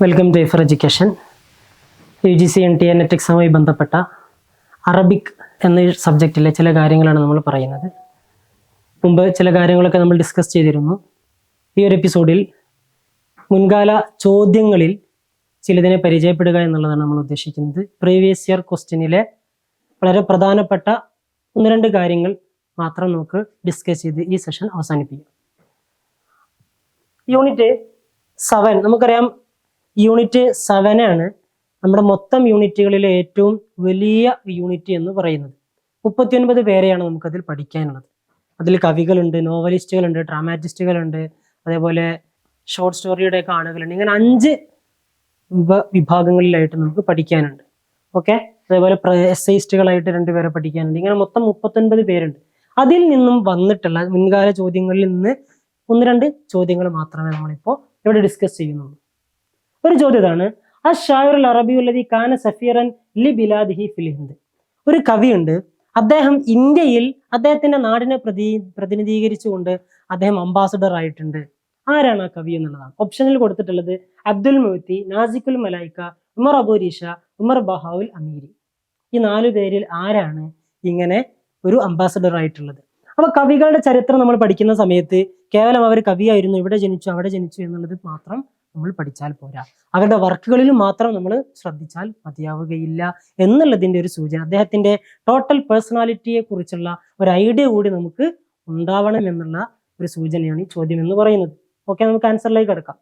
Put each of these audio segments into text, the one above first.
Welcome to for education. UGC NTA net എക്സാമുമായി ബന്ധപ്പെട്ട Arabic എന്ന സബ്ജക്റ്റിലെ ചില കാര്യങ്ങളാണ് നമ്മൾ പറയുന്നത്. മുമ്പ് ചില കാര്യങ്ങളൊക്കെ നമ്മൾ ഡിസ്കസ് ചെയ്തിരുന്നു. ഈ ഒരു എപ്പിസോഡിൽ മുൻകാല ചോദ്യങ്ങളിൽ ചിലതിനെ പരിചയപ്പെടുക എന്നുള്ളതാണ് നമ്മൾ ഉദ്ദേശിക്കുന്നത്. പ്രീവിയസ് ഇയർ ക്വസ്റ്റ്യനിലെ വളരെ പ്രധാനപ്പെട്ട ഒന്ന് രണ്ട് കാര്യങ്ങൾ മാത്രം നമുക്ക് ഡിസ്കസ് ചെയ്ത് ഈ സെഷൻ അവസാനിപ്പിക്കാം. യൂണിറ്റ് 7 നമുക്കറിയാം. യൂണിറ്റ് 7 ആണ് നമ്മുടെ മൊത്തം യൂണിറ്റുകളിലെ ഏറ്റവും വലിയ യൂണിറ്റ് എന്ന് പറയുന്നത്. 39 പേരെയാണ് നമുക്കതിൽ പഠിക്കാനുള്ളത്. അതിൽ കവികളുണ്ട്, നോവലിസ്റ്റുകളുണ്ട്, ഡ്രാമാറ്റിസ്റ്റുകളുണ്ട്, അതേപോലെ ഷോർട്ട് സ്റ്റോറിയുടെ ഒക്കെ ആളുകളുണ്ട്. ഇങ്ങനെ 5 വിഭാഗങ്ങളിലായിട്ട് നമുക്ക് പഠിക്കാനുണ്ട്. ഓക്കെ, അതേപോലെ എസ്സൈസ്റ്റുകളായിട്ട് 2 പേരെ പഠിക്കാനുണ്ട്. ഇങ്ങനെ മൊത്തം 39 പേരുണ്ട്. അതിൽ നിന്നും വന്നിട്ടുള്ള മുൻകാല ചോദ്യങ്ങളിൽ നിന്ന് 1-2 ചോദ്യങ്ങൾ മാത്രമേ നമ്മളിപ്പോൾ ഇവിടെ ഡിസ്കസ് ചെയ്യുന്നുള്ളൂ. ഒരു ചോദ്യം ഇതാണ്: അശ്ശാഇറുൽ അറബിയുല്ലദീ കാന സഫീറൻ ലി ബിലാദിഹി ഫിൽ ഹിന്ദ്. ഒരു കവിയുണ്ട്, അദ്ദേഹം ഇന്ത്യയിൽ അദ്ദേഹത്തിന്റെ നാടിനെ പ്രതിനിധീകരിച്ചുകൊണ്ട് അദ്ദേഹം അംബാസഡർ ആയിട്ടുണ്ട്. ആരാണ് ആ കവി എന്നുള്ളതാണ് ഓപ്ഷനിൽ കൊടുത്തിട്ടുള്ളത്. അബ്ദുൽ മുഅ്തി, നാസിക്കുൽ മലായിക്ക, ഉമർ അബൂ രീഷ, ഉമർ ബഹാഉൽ അമീരി. ഈ 4 പേരിൽ ആരാണ് ഇങ്ങനെ ഒരു അംബാസഡർ ആയിട്ടുള്ളത്? അപ്പൊ കവികളുടെ ചരിത്രം നമ്മൾ പഠിക്കുന്ന സമയത്ത് കേവലം അവർ കവിയായിരുന്നു, ഇവിടെ ജനിച്ചു അവിടെ ജനിച്ചു എന്നുള്ളത് മാത്രം നമ്മൾ പഠിച്ചാൽ പോരാ. അവരുടെ വർക്കുകളിൽ മാത്രം നമ്മൾ ശ്രദ്ധിച്ചാൽ മതിയാവുകയില്ല എന്നുള്ളതിന്റെ ഒരു സൂചന. അദ്ദേഹത്തിന്റെ ടോട്ടൽ പേഴ്സണാലിറ്റിയെ കുറിച്ചുള്ള ഒരു ഐഡിയ കൂടി നമുക്ക് ഉണ്ടാവണം എന്നുള്ള ഒരു സൂചനയാണ് ഈ ചോദ്യം എന്ന് പറയുന്നത്. ഓക്കെ, നമുക്ക് ആൻസറിലേക്ക് കിടക്കാം.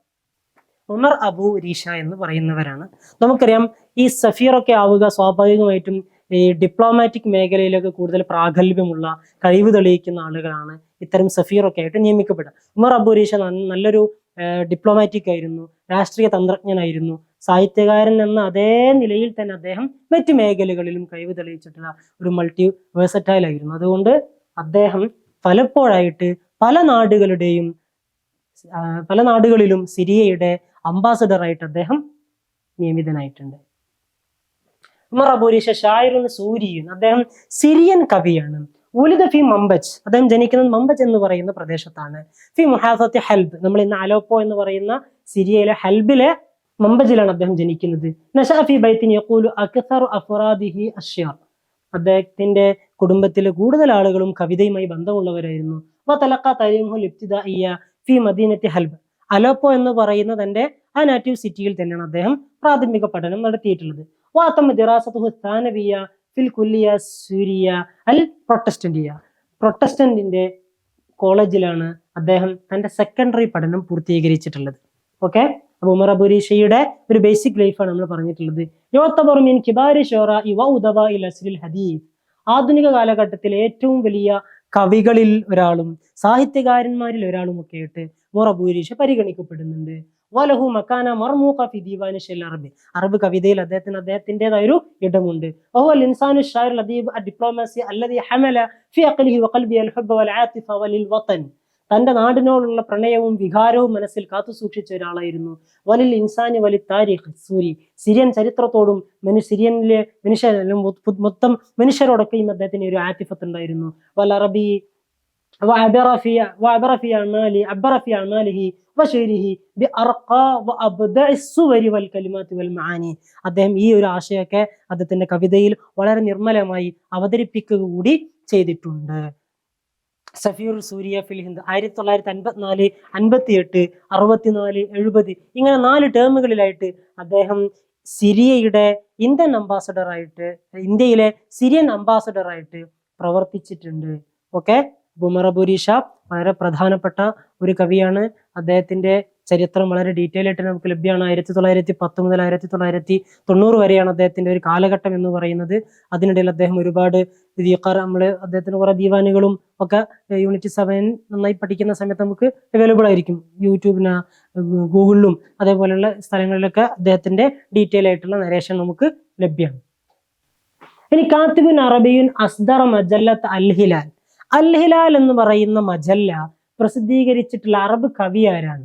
ഉമർ അബൂ രീഷ എന്ന് പറയുന്നവരാണ്. നമുക്കറിയാം, ഈ സഫീറൊക്കെ ആവുക സ്വാഭാവികമായിട്ടും ഈ ഡിപ്ലോമാറ്റിക് മേഖലയിലൊക്കെ കൂടുതൽ പ്രാഗൽഭ്യമുള്ള കഴിവ് തെളിയിക്കുന്ന ആളുകളാണ് ഇത്തരം സഫീറൊക്കെ ആയിട്ട് നിയമിക്കപ്പെടുക. ഉമർ അബൂ രീഷ നല്ലൊരു ഡിപ്ലോമാറ്റിക് ആയിരുന്നു, രാഷ്ട്രീയ തന്ത്രജ്ഞനായിരുന്നു, സാഹിത്യകാരൻ എന്ന അതേ നിലയിൽ തന്നെ അദ്ദേഹം മറ്റു മേഖലകളിലും കഴിവ് തെളിയിച്ചിട്ടുള്ള ഒരു മൾട്ടി വേഴ്സറ്റൈൽ ആയിരുന്നു. അതുകൊണ്ട് അദ്ദേഹം പലപ്പോഴായിട്ട് പല നാടുകളിലും സിറിയയുടെ അംബാസഡറായിട്ട് അദ്ദേഹം നിയമിതനായിട്ടുണ്ട്. ഉമർ അബൂ രീഷ ഷായിറുൻ സൂരിയുൻ, അദ്ദേഹം സിറിയൻ കവിയാണ്. ഉലിദ ഫി മംബജ്, അദ്ദേഹം ജനിക്കുന്നത് മംബജ് എന്ന് പറയുന്ന പ്രദേശത്താണ്. ഫി മുഹാഫത്തി ഹൽബ്, നമ്മൾ ഇന്ന് അലോപ്പോ എന്ന് പറയുന്ന സിറിയയിലെ ഹൽബിലെ മംബജിലാണ് അദ്ദേഹം ജനിക്കുന്നത്. നശഅ ഫി ബൈത്തിൻ യഖൂലു അക്സറു അഫ്റാദിഹി അശ്ശിർ, അദ്ദേഹത്തിന്റെ കുടുംബത്തിലെ കൂടുതൽ ആളുകളും കവിതയുമായി ബന്ധമുള്ളവരായിരുന്നു. വതലഖ തഅലീമുൽ ഇബ്തിദാഇയ്യ ഫി മദീനത്തി ഹൽബ്, അലോപ്പോ എന്ന് പറയുന്ന തന്റെ ആ നാറ്റീവ് സിറ്റിയിൽ തന്നെയാണ് അദ്ദേഹം പ്രാഥമിക പഠനം നടത്തിയിട്ടുള്ളത്. വാതമ ദിറാസതുഹു സാനവിയ ഫിൽ കുല്ലിയ സൂരിയ അൽ പ്രൊട്ടസ്റ്റന്റിയ, പ്രൊട്ടസ്റ്റന്റിന്റെ കോളേജിലാണ് അദ്ദേഹം തന്റെ സെക്കൻഡറി പഠനം പൂർത്തീകരിച്ചിട്ടുള്ളത്. ഓക്കെ, അപ്പൊ ഉമർ അബൂ രീഷയുടെ ഒരു ബേസിക് ലൈഫാണ് നമ്മൾ പറഞ്ഞിട്ടുള്ളത്. യുഅ്തബറു മിൻ കിബാരി ശുഅറാഇ വ ഉദബാഇൽ അസ്രിൽ ഹദീസ്, ആധുനിക കാലഘട്ടത്തിലെ ഏറ്റവും വലിയ കവികളിൽ ഒരാളും സാഹിത്യകാരന്മാരിൽ ഒരാളും ഒക്കെ ആയിട്ട് ഉമർ അബൂ രീഷ പരിഗണിക്കപ്പെടുന്നുണ്ട്. വലഹു മക്കാന മർമൂഖ ഫി ദീവാനിൽ അറബി, അറബ് കവിതയിൽ അദ്ദേഹത്തിൻ്റെതായ ഒരു ഇടമുണ്ട്. വഹുവൽ ഇൻസാനു ഷാഇറുൽ അദീബ് അദ്ദിപ്ലോമാസി അല്ലദീ ഹമല ഫി അഖ്ലിഹി വഖൽബിഹി അൽ ഹുബ്ബ വൽ ആതിഫ വലിൽ വതൻ, തന്റെ നാടിനോടുള്ള പ്രണയവും വികാരവും മനസ്സിൽ കാത്തു സൂക്ഷിച്ച ഒരാളായിരുന്നു. വലിൽ ഇൻസാനി വലി താരിഖ് സൂരി, സിറിയൻ ചരിത്രത്തോടും സിറിയനിലെ മൊത്തം മനുഷ്യരോടൊക്കെയും അദ്ദേഹത്തിന് ഒരു ആതിഫത്ത് ഉണ്ടായിരുന്നു. വൽ അറബി അദ്ദേഹം ഈ ഒരു ആശയമൊക്കെ അദ്ദേഹത്തിന്റെ കവിതയിൽ വളരെ നിർമ്മലമായി അവതരിപ്പിക്കുക കൂടി ചെയ്തിട്ടുണ്ട്. സഫീർ സൂരിയ ഫിൽ ഹിന്ദ് 1954, 58, 64, 70 ഇങ്ങനെ 4 ടേമുകളിലായിട്ട് അദ്ദേഹം സിറിയയുടെ ഇന്ത്യയിലെ സിറിയൻ അംബാസഡറായിട്ട് പ്രവർത്തിച്ചിട്ടുണ്ട്. ഓക്കെ, ഉമർ അബൂ രീഷ വളരെ പ്രധാനപ്പെട്ട ഒരു കവിയാണ്. അദ്ദേഹത്തിന്റെ ചരിത്രം വളരെ ഡീറ്റെയിൽ ആയിട്ട് നമുക്ക് ലഭ്യമാണ്. 1910 മുതൽ 1990 വരെയാണ് അദ്ദേഹത്തിന്റെ ഒരു കാലഘട്ടം എന്ന് പറയുന്നത്. അതിനിടയിൽ അദ്ദേഹം ഒരുപാട് അദ്ദേഹത്തിന് കുറെ ദീവാനുകളും ഒക്കെ യൂണിറ്റ് 7 നന്നായി പഠിക്കുന്ന സമയത്ത് നമുക്ക് അവൈലബിൾ ആയിരിക്കും. യൂട്യൂബിന്, ഗൂഗിളിലും അതേപോലെയുള്ള സ്ഥലങ്ങളിലൊക്കെ അദ്ദേഹത്തിന്റെ ഡീറ്റെയിൽ ആയിട്ടുള്ള നരേഷൻ നമുക്ക് ലഭ്യമാണ്. ഇനി കാത്തിബുൻ അറബിയുൻ അസ്ദറ മജല്ലത്ത് അൽ ഹിലാൽ, അൽ ഹിലാൽ എന്ന് പറയുന്ന മജല്ല പ്രസിദ്ധീകരിച്ചിട്ടുള്ള അറബ് കവി ആരാണ്?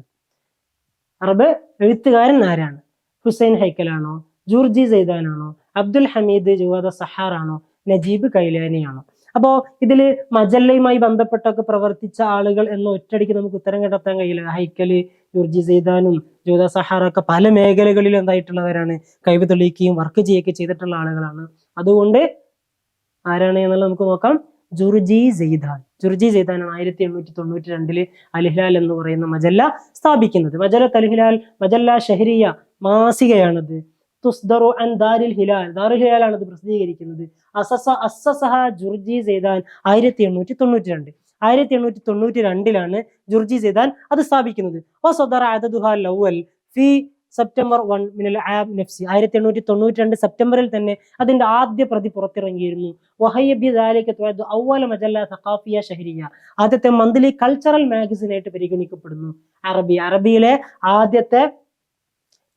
അറബ് എഴുത്തുകാരൻ ആരാണ്? ഹുസൈൻ ഹൈക്കലാണോ, ജൂർജി സൈദാനാണോ, അബ്ദുൽ ഹമീദ് ജുവാദ സഹാറാണോ, നജീബ് കൈലാനിയാണോ? അപ്പോൾ ഇതിൽ മജല്ലയുമായി ബന്ധപ്പെട്ടൊക്കെ പ്രവർത്തിച്ച ആളുകൾ എന്ന ഒറ്റയടിക്ക് നമുക്ക് ഉത്തരം കണ്ടെത്താൻ കഴിയില്ല. ഹൈക്കല്, ജുർജി സെയ്ദാനും ജൂദ സഹാറ ഒക്കെ പല മേഖലകളിൽ എന്തായിട്ടുള്ളവരാണ്, കഴിവ് തെളിയിക്കുകയും വർക്ക് ചെയ്യുകയൊക്കെ ചെയ്തിട്ടുള്ള ആളുകളാണ്. അതുകൊണ്ട് ആരാണ് എന്നുള്ളത് നമുക്ക് നോക്കാം. ജുർജി സെയ്ദാൻ. ജുർജി സെയ്ദാനാണ് 1892 അൽ ഹിലാൽ എന്ന് പറയുന്ന മജല്ല സ്ഥാപിക്കുന്നത്. മജല്ലത്ത് അൽ ഹിലാൽ മജല്ല ഷഹരിയ മാസികയാണത്. തുസ്ദറു അൻ ദാരിൽ ഹിലാൽ, ദാറുൽ ഹിലാലാണ് ഇത് പ്രസിദ്ധീകരിക്കുന്നത്. അസ്സസഹ ജുർജി സെയ്ദാൻ 1892. 1892 ജുർജി സെയ്ദാൻ അത് സ്ഥാപിക്കുന്നത്. വസദറ അദദുഹാ അൽ-അവ്വൽ ഫി സെപ്റ്റംബർ 1 മിനൽ ആം നഫ്സി. 1892 സെപ്റ്റംബറിൽ തന്നെ അതിന്റെ ആദ്യ പ്രതി പുറത്തിറങ്ങിയിരുന്നു. വഹയ്യ ബിദാലിക തുഅദ് അവ്വല മജല്ല സഖാഫിയ ഷഹരിയ. ആദ്യത്തെ മന്ത്ലി കൾച്ചറൽ മാഗസിൻ ആയിട്ട് പരിഗണിക്കപ്പെടുന്നു. അറബിയിലെ ആദ്യത്തെ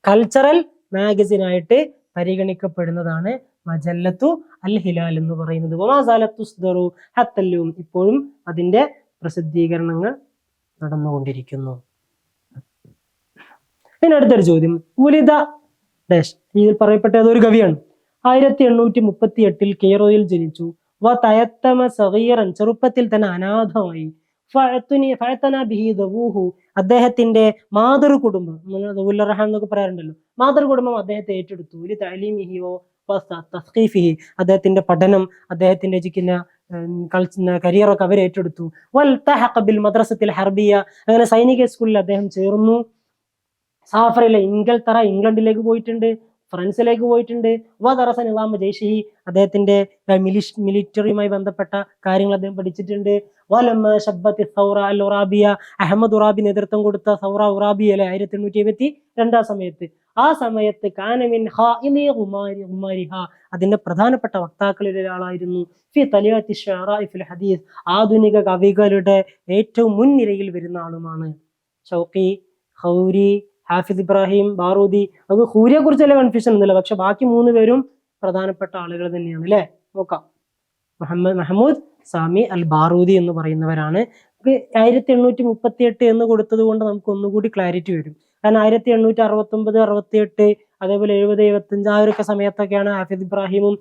കൾച്ചറൽ മാഗസിൻ ആയിട്ട് പരിഗണിക്കപ്പെടുന്നതാണ് മജല്ലത്തു അൽ ഹിലാൽ എന്ന് പറയുന്നത്. വമാസാലത്തുസ്ദറു ഹത്തല്ലും, ഇപ്പോഴും അതിന്റെ പ്രസിദ്ധീകരണങ്ങൾ നടന്നുകൊണ്ടിരിക്കുന്നു. പിന്നെ അടുത്തൊരു ചോദ്യം, ഉലിദ ഡാഷ്. ഇതിൽ പറയപ്പെട്ട ഒരു കവിയാണ്. 1838 കെയ്റോയിൽ ജനിച്ചു. വ തയത്തമ സഗീറൻ, ചെറുപ്പത്തിൽ തന്നെ അനാഥമായി. ഫഅതന ബിഹി ദവൂഹു, അദ്ദേഹത്തിന്റെ മാതൃകുടുംബം, റഹാം എന്നൊക്കെ പറയാറുണ്ടല്ലോ, മാതൃകുടുംബം അദ്ദേഹത്തെ ഏറ്റെടുത്തു. ലി തഅലീമിഹിയോ തസ്ഖീഫിഹി, അദ്ദേഹത്തിന്റെ പഠനം, അദ്ദേഹത്തിന്റെ കരിയറൊക്കെ അവർ ഏറ്റെടുത്തു. വൽതഹഖ ബിൽ മദ്രസത്തിൽ ഹർബിയ, അങ്ങനെ സൈനിക സ്കൂളിൽ അദ്ദേഹം ചേർന്നു. സാഫറിലെ ഇംഗ്ലണ്ടിലേക്ക് പോയിട്ടുണ്ട്, ഫ്രാൻസിലേക്ക് പോയിട്ടുണ്ട്. വദറസ നിസാമ ജയ്ഷിഹി, അദ്ദേഹത്തിന്റെ മിലിറ്ററിയുമായി ബന്ധപ്പെട്ട കാര്യങ്ങൾ അദ്ദേഹം പഠിച്ചിട്ടുണ്ട്. വലമ്മ ശബ്ബത്തി സൗറ അൽ ഉറാബിയ, അഹമ്മദ് ഉറാബി നേതൃത്വം കൊടുത്ത സൗറ ഉറാബിയയിലെ 1872 സമയത്ത്, ആ സമയത്ത് കാനമിൻ ഖുമാരിഹ, അതിന്റെ പ്രധാനപ്പെട്ട വക്താക്കളിൽ ഒരാളായിരുന്നു. ഫി തലിയാത്തി ശഅറാഇ ഫിൽ ഹദീസ്, ആധുനിക കവികളുടെ ഏറ്റവും മുൻനിരയിൽ വരുന്ന ആളുമാണ്. ഷൗഖി, ഖൗരി, ഹാഫിദ് ഇബ്രാഹിം, ബാറൂദി. അത് ഖൂരിയെ കുറിച്ചല്ല കൺഫ്യൂഷൻ ഒന്നുമില്ല, പക്ഷെ ബാക്കി 3 പേരും പ്രധാനപ്പെട്ട ആളുകൾ തന്നെയാണ് അല്ലെ. നോക്കാം. മഹമ്മൂദ് സാമി അൽ ബാറൂദി എന്ന് പറയുന്നവരാണ്. 1838 എന്ന് കൊടുത്തത് കൊണ്ട് നമുക്ക് ഒന്നുകൂടി ക്ലാരിറ്റി വരും. കാരണം 1869, 68, അതേപോലെ 70, 75 ആ ഒരു സമയത്തൊക്കെയാണ് ഹാഫിദ് ഇബ്രാഹിമും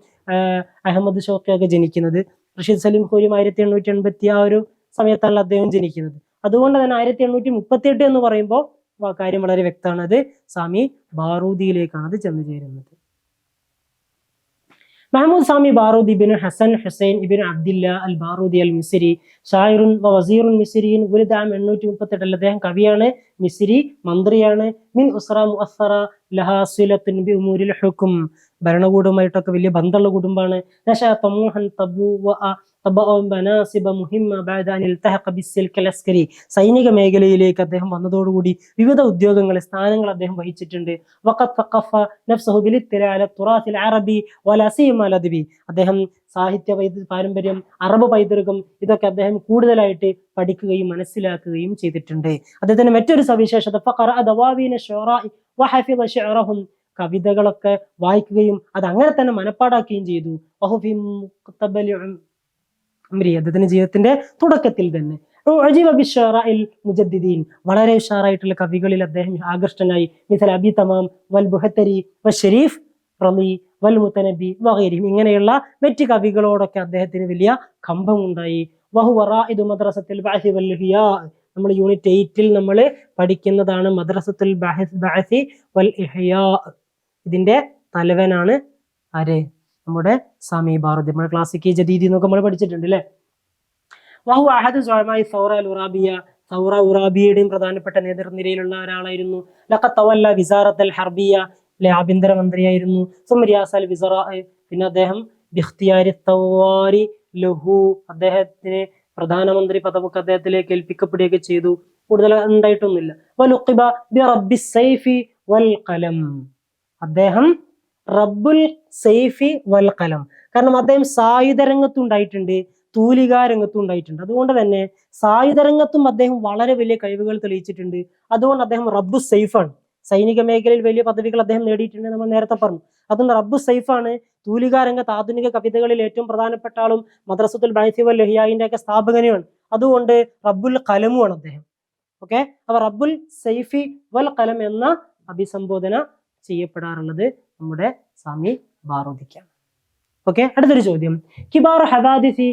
അഹമ്മദ് ഷൗക്കിയൊക്കെ ജനിക്കുന്നത്. റഷീദ് സലീം ഖൂരിയും 1880 ആ ഒരു സമയത്താണ് അദ്ദേഹം ജനിക്കുന്നത്. അതുകൊണ്ട് തന്നെ 1838 എന്ന് പറയുമ്പോൾ കാര്യം വളരെ വ്യക്തമാണ്, അത് സാമി ബാറൂദിയിലേക്കാണ് അത് ചെന്ന് ചേരുന്നത്. മഹമ്മൂദ് സാമി ബാറൂദി ഇബ്ൻ ഹസൻ ഹുസൈൻ ഇബ്ൻ അബ്ദില്ല അൽ ബാറൂദി അൽ മിസ്രി, ഷായിറുൻ വസീറുൻ മിസ്രിയൻ. 1838. അദ്ദേഹം കവിയാണ്, മിസ്രി മന്ത്രിയാണ്. മിൻ ഉസ്റ മുഅസ്സറ ലഹാ സിലത്തുൻ ബി ഉമൂരിൽ ഹുക്ം, ഭരണകൂടവുമായിട്ടൊക്കെ വലിയ ബന്ധമുള്ള കുടുംബമാണ്. നശഅ തമൂഹൻ സൈനിക മേഖലയിലേക്ക് അദ്ദേഹം വന്നതോടുകൂടി വിവിധ ഉദ്യോഗങ്ങൾ, സ്ഥാനങ്ങൾ അദ്ദേഹം വഹിച്ചിട്ടുണ്ട്. അദ്ദേഹം സാഹിത്യ പാരമ്പര്യം, അറബ് പൈതൃകം ഇതൊക്കെ അദ്ദേഹം കൂടുതലായിട്ട് പഠിക്കുകയും മനസ്സിലാക്കുകയും ചെയ്തിട്ടുണ്ട്. അദ്ദേഹത്തിന്റെ മറ്റൊരു സവിശേഷത കവിതകളൊക്കെ വായിക്കുകയും അത് അങ്ങനെ തന്നെ മനപ്പാടാക്കുകയും ചെയ്തു. അദ്ദേഹത്തിന്റെ ജീവിതത്തിന്റെ തുടക്കത്തിൽ തന്നെ വളരെ ഉഷാറായിട്ടുള്ള കവികളിൽ അദ്ദേഹം ആകർഷ്ടനായി. മിസൽ അബി തമാം വൽ ബുഹത്തരി വൽ ഷരീഫ് റളി വൽ മുതനബി വഗൈരിഹിം, ഇങ്ങനെയുള്ള മറ്റ് കവികളോടൊക്കെ അദ്ദേഹത്തിന് വലിയ കമ്പമുണ്ടായി. വഹുവ റാഇദു മദ്രസത്തിൽ ബഅസി വൽ ഇഹ്യാ, നമ്മൾ യൂണിറ്റ് 8 നമ്മൾ പഠിക്കുന്നതാണ് മദ്രസത്തുൽ ബഅസി വൽ ഇഹ്യാ. ഇതിന്റെ തലവനാണ് ആര്? നമ്മുടെ സാമി ബാറൂദി. നമ്മുടെ ക്ലാസിക് ജദീദി എന്നൊക്കെ നമ്മൾ പഠിച്ചിട്ടുണ്ട് അല്ലെ. വഹു അഹദു സുഅമായി സൗറ അൽ ഉറാബിയ, സൗറ ഉറാബിയുടെയും പ്രധാനപ്പെട്ട നേതൃനിരയിലുള്ള ഒരാളായിരുന്നു. ലഖദ് തവല്ല വിസാറത്തുൽ ഹർബിയ, ആഭ്യന്തര മന്ത്രിയായിരുന്നു. സുമരിയാസൽ വിസറ, പിന്നെ അദ്ദേഹം ബിഖ്തിയാരി തവാരി ലഹു, അദ്ദേഹത്തിന് പ്രധാനമന്ത്രി പദവൊക്കെ അദ്ദേഹത്തിലേക്ക് ഏൽപ്പിക്കപ്പെടുകയൊക്കെ ചെയ്തു. കൂടുതൽ ഉണ്ടായിട്ടൊന്നുമില്ല. വലുഖിബ ബി റബ്ബിസ് സൈഫി വൽ ഖലം, അദ്ദേഹം റബ്ബുൽ സൈഫി വൽ ഖലം, കാരണം അദ്ദേഹം സായുധ രംഗത്തും ഉണ്ടായിട്ടുണ്ട്, തൂലികാ രംഗത്തും ഉണ്ടായിട്ടുണ്ട്. അതുകൊണ്ട് തന്നെ സായുധ രംഗത്തും അദ്ദേഹം വളരെ വലിയ കഴിവുകൾ തെളിയിച്ചിട്ടുണ്ട്. അതുകൊണ്ട് അദ്ദേഹം റബ്ബു സൈഫാണ്. സൈനിക മേഖലയിൽ വലിയ പദവികൾ അദ്ദേഹം നേടിയിട്ടുണ്ട്, നമ്മൾ നേരത്തെ പറഞ്ഞു. അതുകൊണ്ട് റബ്ബു സൈഫാണ്. തൂലികാ രംഗത്ത് ആധുനിക കവിതകളിൽ ഏറ്റവും പ്രധാനപ്പെട്ട ആളും മദ്രസത്തുൽ ബഅസി വൽ ഇഹ്യാഇന്റെ ഒക്കെ സ്ഥാപകനുമാണ്. അതുകൊണ്ട് റബ്ബുൽ ഖലമുമാണ് അദ്ദേഹം. ഓക്കെ, അപ്പൊ റബ്ബുൽ സൈഫി വൽ ഖലം എന്ന അഭിസംബോധന ചെയ്യപ്പെടാറുള്ളത് നമ്മുടെ സാമി ബാറൂദിക്കാണ്. ഓക്കെ, അടുത്തൊരു ചോദ്യം. കിബാറു ഹദാദിസി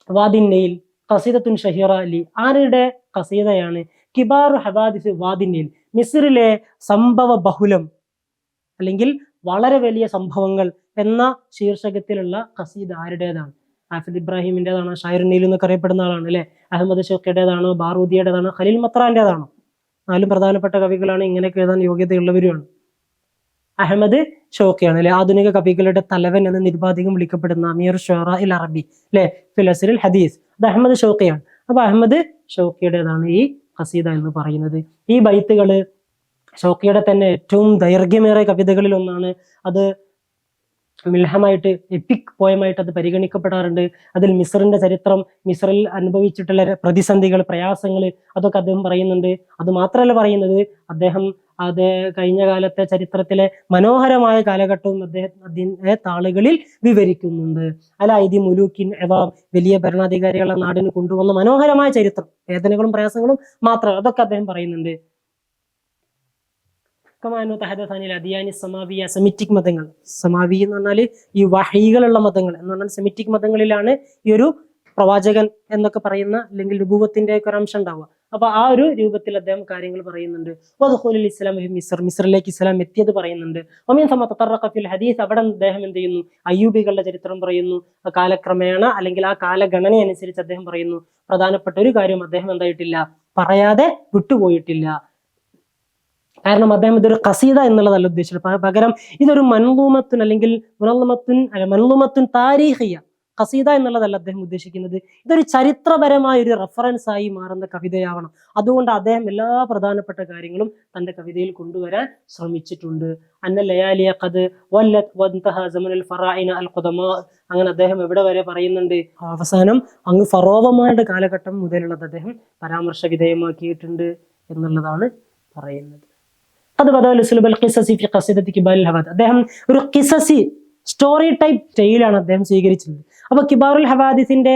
വാദിൻ നൈൽ ഖസീദത്തുൻ ഷഹീറ അലി, ആരുടെ ഖസീദയാണ്? കിബാറു ഹവാദിസ് വാദിനിൽ, മിസ്രിലെ സംഭവ ബഹുലം അല്ലെങ്കിൽ വളരെ വലിയ സംഭവങ്ങൾ എന്ന ശീർഷകത്തിലുള്ള ഖസീദ ആരുടേതാണ്? ഹാഫിദ് ഇബ്രാഹിമിൻ്റെതാണോ? ഷായറുന്നീൽ എന്നൊക്കെ അറിയപ്പെടുന്ന ആളാണ് അല്ലെ. അഹമ്മദ് ഷൗക്കിയുടേതാണോ? ബാറൂദിയുടേതാണോ? ഖലീൽ മത്രാന്റേതാണോ? 4 പ്രധാനപ്പെട്ട കവികളാണ്, ഇങ്ങനെയൊക്കെ എഴുതാൻ യോഗ്യതയുള്ളവരുമാണ്. അഹമ്മദ് ഷൗക്കിയാണ് അല്ലെ, ആധുനിക കവികളുടെ തലവൻ എന്ന് നിരുപാധികം വിളിക്കപ്പെടുന്ന അമീർ ഷുഅറ ഇൽ അറബി അല്ലെ, ഫിൽ അസ്റിൽ ഹദീസ്. അത് അഹമ്മദ് ഷൗക്കിയാണ്. അപ്പൊ അഹമ്മദ് ഷൗക്കിയുടേതാണ് ഈ ഖസീദ എന്ന് പറയുന്നത്. ഈ ബൈത്തുകള് ഷൗക്കിയുടെ തന്നെ ഏറ്റവും ദൈർഘ്യമേറിയ കവിതകളിൽ ഒന്നാണ്. അത് മിൽഹമായിട്ട്, എപ്പിക് പോയമായിട്ട് അത് പരിഗണിക്കപ്പെടാറുണ്ട്. അതിൽ മിസ്റിന്റെ ചരിത്രം, മിസ്റിൽ അനുഭവിച്ചിട്ടുള്ള പ്രതിസന്ധികൾ, പ്രയാസങ്ങൾ, അതൊക്കെ അദ്ദേഹം പറയുന്നുണ്ട്. അത് മാത്രമല്ല പറയുന്നത്, അദ്ദേഹം കഴിഞ്ഞ കാലത്തെ ചരിത്രത്തിലെ മനോഹരമായ കാലഘട്ടവും അദ്ദേഹം അതിന്റെ താളുകളിൽ വിവരിക്കുന്നുണ്ട്. അലായിദി മുലൂക്കിൻ എവാം, വലിയ ഭരണാധികാരികളെ നാടിന് കൊണ്ടുവന്ന മനോഹരമായ ചരിത്രം, വേദനകളും പ്രയാസങ്ങളും മാത്രം, അതൊക്കെ അദ്ദേഹം പറയുന്നുണ്ട്. സെമിറ്റിക് മതങ്ങൾ, സമാവി എന്ന് പറഞ്ഞാൽ ഈ വഹീകളുള്ള മതങ്ങൾ എന്ന് പറഞ്ഞാൽ സെമിറ്റിക് മതങ്ങളിലാണ് ഈ ഒരു പ്രവാചകൻ എന്നൊക്കെ പറയുന്ന അല്ലെങ്കിൽ നുബുവത്തിന്റെ ഒക്കെ ഒരു അംശം ഉണ്ടാവുക. അപ്പൊ ആ ഒരു രൂപത്തിൽ അദ്ദേഹം കാര്യങ്ങൾ പറയുന്നുണ്ട്. ഇസ്ലാം മിസ്റിലേക്ക് ഇസ്ലാം എത്തിയത് പറയുന്നുണ്ട്. ഹദീസ്, അവിടെ അദ്ദേഹം എന്ത് ചെയ്യുന്നു? അയ്യൂബികളുടെ ചരിത്രം പറയുന്നു. കാലക്രമേണ അല്ലെങ്കിൽ ആ കാലഗണന അനുസരിച്ച് അദ്ദേഹം പറയുന്നു. പ്രധാനപ്പെട്ട ഒരു കാര്യം അദ്ദേഹം എന്തായിട്ടില്ല, പറയാതെ വിട്ടുപോയിട്ടില്ല. കാരണം അദ്ദേഹം ഇതൊരു ഖസീദ എന്നുള്ളതല്ല ഉദ്ദേശിച്ചത്, പകരം ഇതൊരു മൻലൂമത്തുൻ അല്ലെങ്കിൽ മൻലൂമത്തുൻ താരീഖിയ, ഖസീദ എന്നുള്ളതല്ല അദ്ദേഹം ഉദ്ദേശിക്കുന്നത്. ഇതൊരു ചരിത്രപരമായ ഒരു റെഫറൻസ് ആയി മാറുന്ന കവിതയാവണം. അതുകൊണ്ട് അദ്ദേഹം എല്ലാ പ്രധാനപ്പെട്ട കാര്യങ്ങളും തന്റെ കവിതയിൽ കൊണ്ടുവരാൻ ശ്രമിച്ചിട്ടുണ്ട്. അങ്ങനെ അദ്ദേഹം എവിടെ വരെ പറയുന്നുണ്ട്? അവസാനം അങ്ങ് ഫറോവമാരുടെ കാലഘട്ടം മുതലുള്ളത് അദ്ദേഹം പരാമർശ വിധേയമാക്കിയിട്ടുണ്ട് എന്നുള്ളതാണ് പറയുന്നത്. അദ്ദേഹം ഒരു ഖിസസി സ്റ്റോറി ടൈപ്പ് സ്റ്റൈലാണ് അദ്ദേഹം സ്വീകരിച്ചത്. അപ്പൊ കിബാറുൽ ഹവാദിസിന്റെ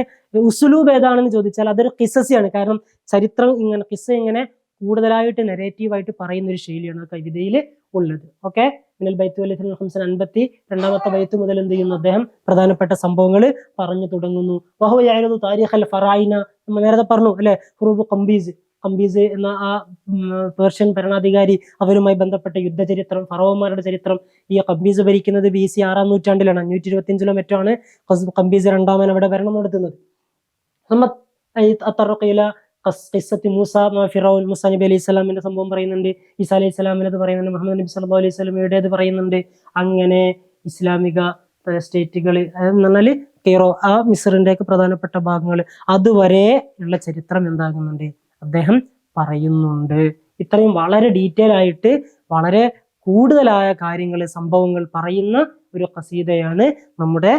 ഉസ്ലൂബ് ഏതാണെന്ന് ചോദിച്ചാൽ അതൊരു ഖിസസിയാണ്. കാരണം ചരിത്രം ഇങ്ങനെ ഖിസ്സ ഇങ്ങനെ കൂടുതലായിട്ട് നെഗറ്റീവായിട്ട് പറയുന്ന ഒരു ശൈലിയാണ് ആ കവിതയിൽ ഉള്ളത്. ഓക്കെ, മിനൽ ബൈത്ത് വൽ 52 ബൈത്ത് മുതൽ എന്ത് ചെയ്യുന്നു? അദ്ദേഹം പ്രധാനപ്പെട്ട സംഭവങ്ങൾ പറഞ്ഞു തുടങ്ങുന്നു. വഹുവ യഅ്റദു താരിഖൽ ഫറായിന, നമ്മൾ നേരത്തെ പറഞ്ഞു അല്ലെ, ഹുറൂബ് ഖംബീസ് എന്ന ആ പേർഷ്യൻ ഭരണാധികാരി, അവരുമായി ബന്ധപ്പെട്ട യുദ്ധചരിത്രം, ഫറോവന്മാരുടെ ചരിത്രം. ഈ ഖംബീസ് ഭരിക്കുന്നത് BC 6-ാം നൂറ്റാണ്ടിലാണ്. 525 മറ്റോ ആണ് ഖംബീസ് രണ്ടാമൻ അവിടെ ഭരണം നടത്തുന്നത്. മൂസ നബി അലൈഹി സ്വലാമിന്റെ സംഭവം പറയുന്നുണ്ട്, ഈസാ അലൈഹി സ്വലാമിനത് പറയുന്നുണ്ട്, മുഹമ്മദ് നബി സല്ലല്ലാഹു അലൈഹി വസല്ലമയുടേത് പറയുന്നുണ്ട്. അങ്ങനെ ഇസ്ലാമിക സ്റ്റേറ്റുകൾ എന്ന് പറഞ്ഞാല് കെയ്റോ, ആ മിസ്റിന്റെ ഒക്കെ പ്രധാനപ്പെട്ട ഭാഗങ്ങൾ, അതുവരെ ഉള്ള ചരിത്രം എന്താകുന്നുണ്ട്? അദ്ദേഹം പറയുന്നുണ്ട്. ഇത്രയും വളരെ ഡീറ്റെയിൽ ആയിട്ട് വളരെ കൂടുതലായ കാര്യങ്ങൾ, സംഭവങ്ങൾ പറയുന്ന ഒരു ഖസീദയാണ് നമ്മുടെ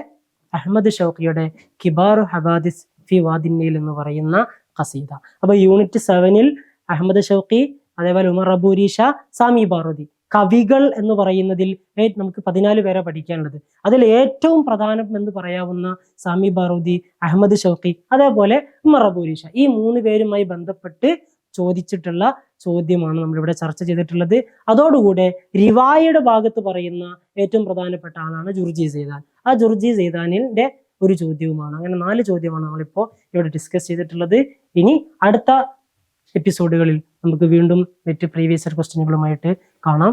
അഹമ്മദ് ഷൗക്കിയുടെ കിബാറു ഹവാദിസ് ഫി വാദിന്നീൽ എന്ന് പറയുന്ന ഖസീദ. അപ്പൊ യൂണിറ്റ് 7-ൽ അഹമ്മദ് ഷൗക്കി, അതേപോലെ ഉമർ അബൂരി ഷാ, സാമി ബാറൂദി, കവികൾ എന്ന് പറയുന്നതിൽ നമുക്ക് 14 പേരെ പഠിക്കാനുള്ളത്. അതിൽ ഏറ്റവും പ്രധാനം എന്ന് പറയാവുന്ന സാമി ബാറൂദി, അഹമ്മദ് ഷൗക്കി, അതേപോലെ ഉമർ അബൂരി ഷാ, ഈ 3 പേരുമായി ബന്ധപ്പെട്ട് ചോദിച്ചിട്ടുള്ള ചോദ്യമാണ് നമ്മളിവിടെ ചർച്ച ചെയ്തിട്ടുള്ളത്. അതോടുകൂടെ റിവായയുടെ ഭാഗത്ത് പറയുന്ന ഏറ്റവും പ്രധാനപ്പെട്ട ആളാണ് ജുർജി സൈദാൻ. ആ ജുർജി സൈദാനിന്റെ ഒരു ചോദ്യവുമാണ്. അങ്ങനെ 4 ചോദ്യമാണ് നമ്മളിപ്പോൾ ഇവിടെ ഡിസ്കസ് ചെയ്തിട്ടുള്ളത്. ഇനി അടുത്ത എപ്പിസോഡുകളിൽ നമുക്ക് വീണ്ടും മറ്റ് പ്രീവിയസ് ക്വസ്റ്റ്യനുകളുമായിട്ട് കാണാം.